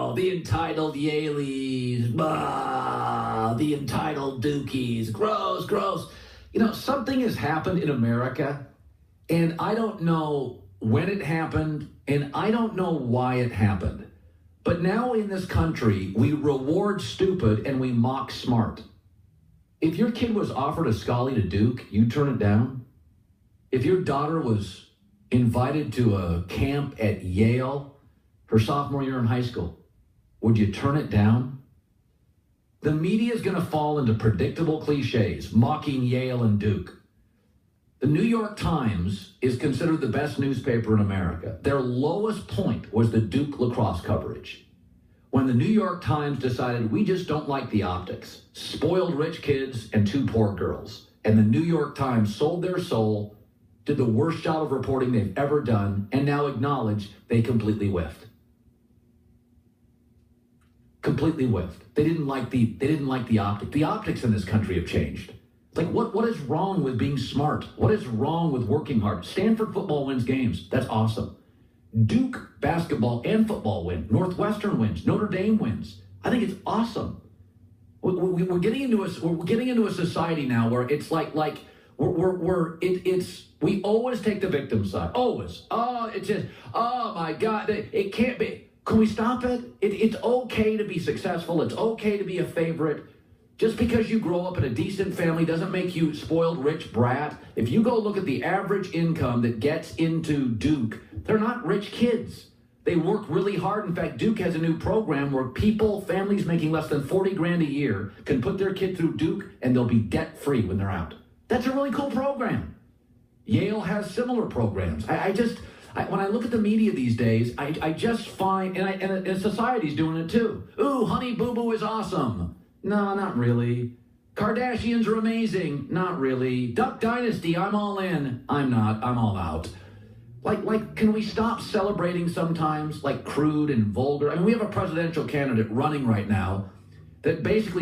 Oh, the entitled Yaleys, the entitled Dukies, gross, gross. Something has happened in America, and I don't know when it happened, and I don't know why it happened. But now in this country, we reward stupid and we mock smart. If your kid was offered a Scully to Duke, you turn it down. If your daughter was invited to a camp at Yale her sophomore year in high school, would you turn it down? The media is going to fall into predictable cliches, mocking Yale and Duke. The New York Times is considered the best newspaper in America. Their lowest point was the Duke lacrosse coverage. When the New York Times decided we just don't like the optics, spoiled rich kids and two poor girls, and the New York Times sold their soul, did the worst job of reporting they've ever done, and now acknowledge they completely whiffed. Completely whiffed. They didn't like the optics. The optics in this country have changed. It's like, what is wrong with being smart? What is wrong with working hard? Stanford football wins games. That's awesome. Duke basketball and football win. Northwestern wins. Notre Dame wins. I think it's awesome. We're getting into a society now where it's we always take the victim side. Always. Oh my God, it can't be. Can we stop it? It's okay to be successful. It's okay to be a favorite. Just because you grow up in a decent family doesn't make you spoiled rich brat. If you go look at the average income that gets into Duke, they're not rich kids. They work really hard. In fact, Duke has a new program where families making less than 40 grand a year can put their kid through Duke and they'll be debt free when they're out. That's a really cool program. Yale has similar programs. When I look at the media these days, I just find, and society's doing it too. Ooh, Honey Boo Boo is awesome. No, not really. Kardashians are amazing. Not really. Duck Dynasty, I'm all in. I'm not. I'm all out. Can we stop celebrating sometimes, crude and vulgar? I mean, we have a presidential candidate running right now that basically